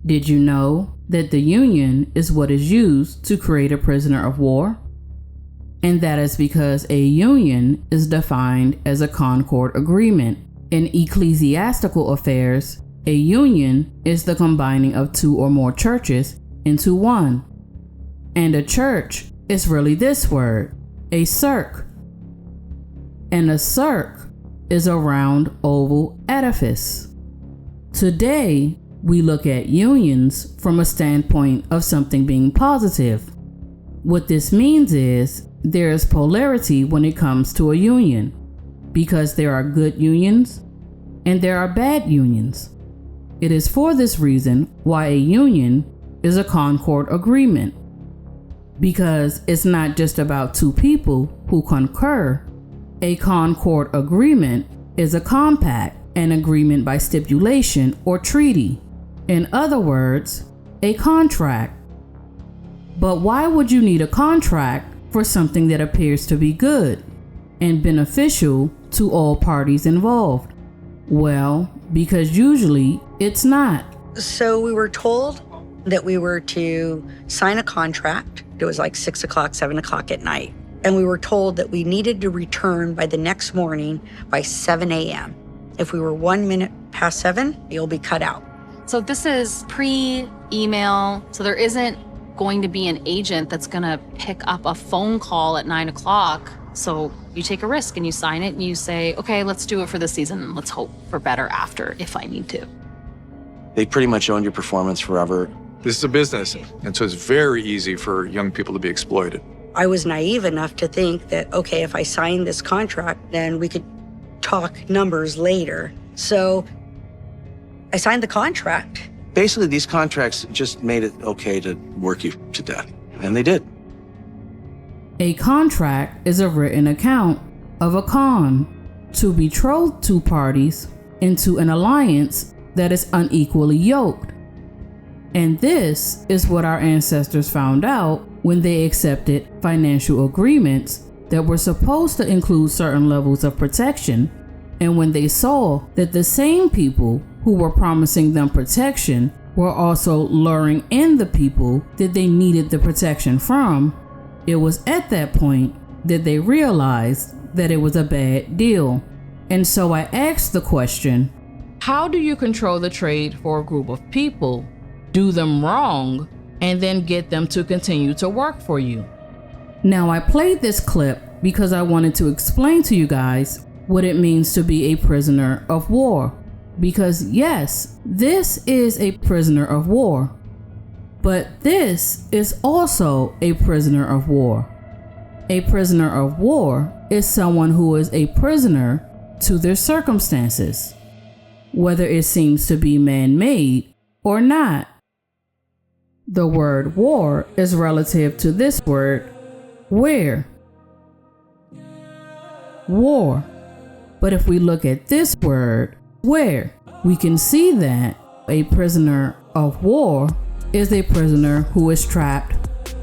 Did you know that the Union is what is used to create a prisoner of war? And that is because a union is defined as a concord agreement. In ecclesiastical affairs, a union is the combining of two or more churches into one. And a church is really this word, a cirque. And a cirque is a round oval edifice. Today, we look at unions from a standpoint of something being positive. What this means is there is polarity when it comes to a union, because there are good unions and there are bad unions. It is for this reason why a union is a concord agreement, because it's not just about two people who concur. A concord agreement is a compact, an agreement by stipulation or treaty. In other words, a contract. But why would you need a contract for something that appears to be good and beneficial to all parties involved? Well, because usually it's not. So we were told that we were to sign a contract. It was like 6 o'clock, 7 o'clock at night. And we were told that we needed to return by the next morning by 7 a.m. If we were 1 minute past 7, you'll be cut out. So this is pre-email, so there isn't going to be an agent that's gonna pick up a phone call at 9 o'clock. So you take a risk and you sign it and you say, okay, let's do it for this season and let's hope for better after if I need to. They pretty much own your performance forever. This is a business, and so it's very easy for young people to be exploited. I was naive enough to think that, okay, if I signed this contract, then we could talk numbers later. So I signed the contract. Basically, these contracts just made it okay to work you to death, and they did. A contract is a written account of a con to betroth two parties into an alliance that is unequally yoked. And this is what our ancestors found out when they accepted financial agreements that were supposed to include certain levels of protection, and when they saw that the same people who were promising them protection were also luring in the people that they needed the protection from, it was at that point that they realized that it was a bad deal. And so I asked the question, how do you control the trade for a group of people, do them wrong, and then get them to continue to work for you? Now, I played this clip because I wanted to explain to you guys what it means to be a prisoner of war. Because yes, this is a prisoner of war, but this is also a prisoner of war. A prisoner of war is someone who is a prisoner to their circumstances, whether it seems to be man-made or not. The word war is relative to this word, where. War. But if we look at this word, where, we can see that a prisoner of war is a prisoner who is trapped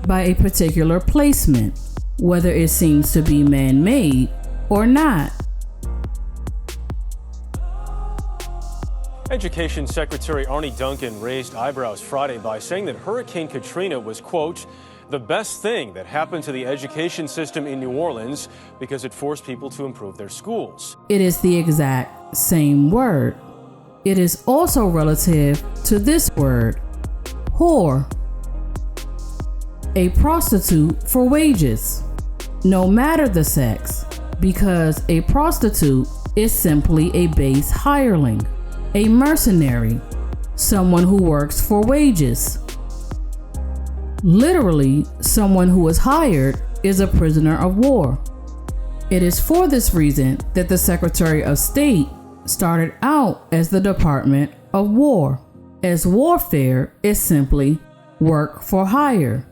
by a particular placement, whether it seems to be man-made or not. Education Secretary Arnie Duncan raised eyebrows Friday by saying that Hurricane Katrina was, quote, the best thing that happened to the education system in New Orleans because it forced people to improve their schools. It is the exact same word. It is also relative to this word, whore. A prostitute for wages, no matter the sex, because a prostitute is simply a base hireling, a mercenary, someone who works for wages. Literally, someone who is hired is a prisoner of war. It is for this reason that the Secretary of State started out as the Department of War, as warfare is simply work for hire.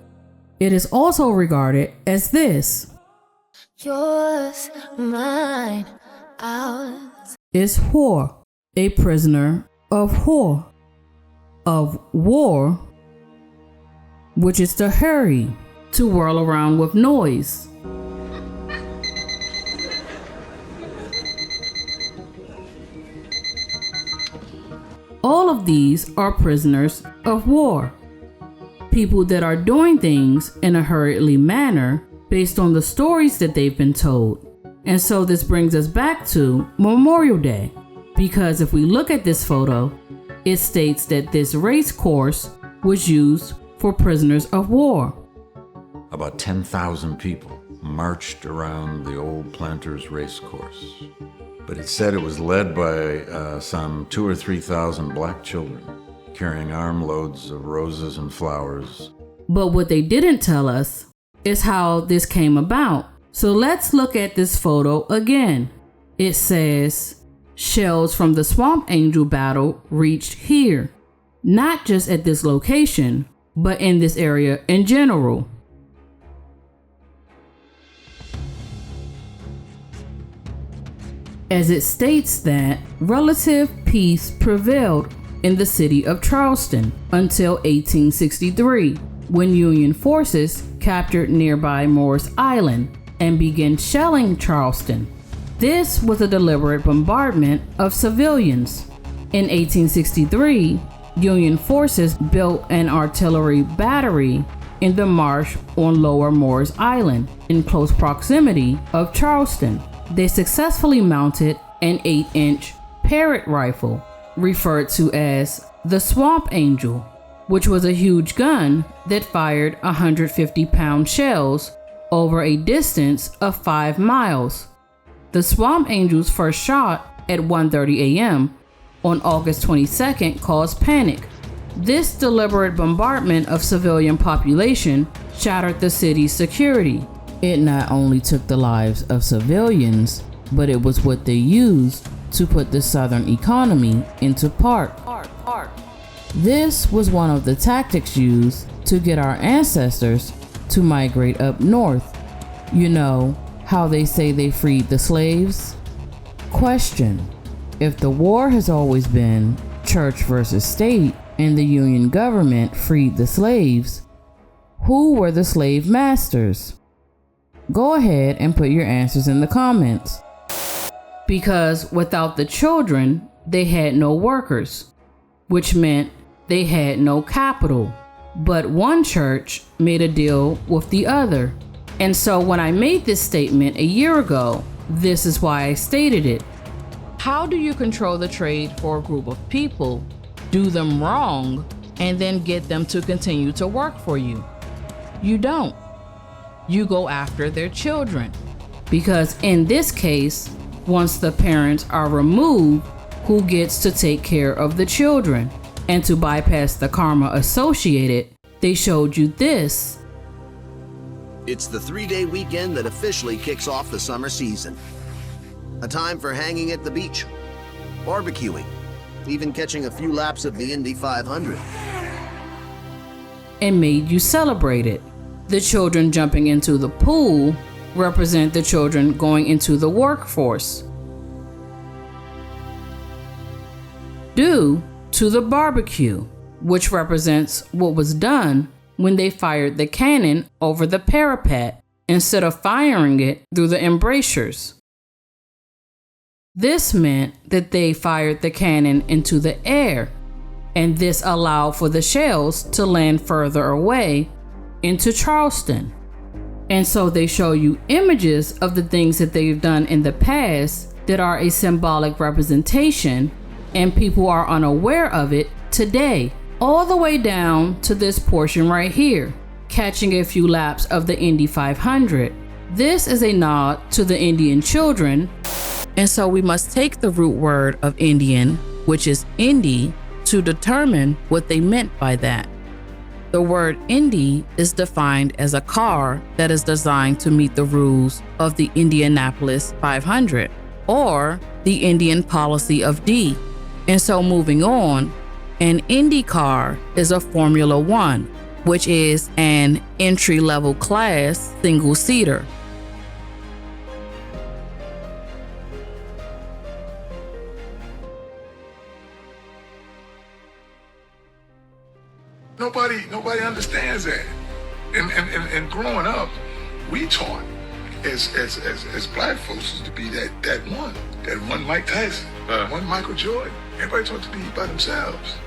It is also regarded as this. Yours, mine, ours. Is whore, a prisoner of whore, of war, which is to hurry, to whirl around with noise. All of of these are prisoners of war. People that are doing things in a hurriedly manner based on the stories that they've been told. And so this brings us back to Memorial Day, because if we look at this photo, it states that this race course was used for prisoners of war. About 10,000 people marched around the old Planters race course. But it said it was led by some 2,000 or 3,000 black children carrying armloads of roses and flowers. But what they didn't tell us is how this came about. So let's look at this photo again. It says, shells from the Swamp Angel battle reached here. Not just at this location, but in this area in general. As it states that relative peace prevailed in the city of Charleston until 1863, when Union forces captured nearby Morris Island and began shelling Charleston. This was a deliberate bombardment of civilians. In 1863, Union forces built an artillery battery in the marsh on Lower Morris Island in close proximity of Charleston. They successfully mounted an 8-inch Parrott rifle, referred to as the Swamp Angel, which was a huge gun that fired 150-pound shells over a distance of 5 miles. The Swamp Angel's first shot at 1:30 a.m. on August 22nd caused panic. This deliberate bombardment of civilian population shattered the city's security. It not only took the lives of civilians, but it was what they used to put the Southern economy into part. This was one of the tactics used to get our ancestors to migrate up north. You know how they say they freed the slaves? Question: if the war has always been church versus state and the Union government freed the slaves, who were the slave masters? Go ahead and put your answers in the comments. Because without the children, they had no workers, which meant they had no capital. But one church made a deal with the other. And so when I made this statement a year ago, this is why I stated it. How do you control the trade for a group of people, do them wrong, and then get them to continue to work for you? You don't. You go after their children. Because in this case, once the parents are removed, who gets to take care of the children? And to bypass the karma associated, they showed you this. It's the 3-day weekend that officially kicks off the summer season. A time for hanging at the beach, barbecuing, even catching a few laps of the Indy 500. And made you celebrate it. The children jumping into the pool represent the children going into the workforce. Due to the barbecue, which represents what was done when they fired the cannon over the parapet instead of firing it through the embrasures. This meant that they fired the cannon into the air, and this allowed for the shells to land further away into Charleston. And so they show you images of the things that they've done in the past that are a symbolic representation, and people are unaware of it today, all the way down to this portion right here, catching a few laps of the Indy 500. This is a nod to the Indian children, and so we must take the root word of Indian, which is Indy, to determine what they meant by that. The word Indy is defined as a car that is designed to meet the rules of the Indianapolis 500, or the Indian policy of D. And so moving on, an Indy car is a Formula One, which is an entry-level class single-seater. Nobody understands that. And growing up, we taught as black folks to be that one Mike Tyson. One Michael Jordan. Everybody talked to me by themselves.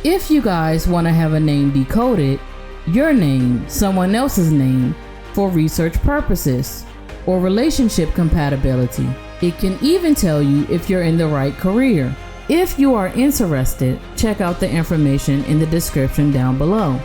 If you guys want to have a name decoded, your name, someone else's name, for research purposes or relationship compatibility, it can even tell you if you're in the right career. If you are interested, check out the information in the description down below.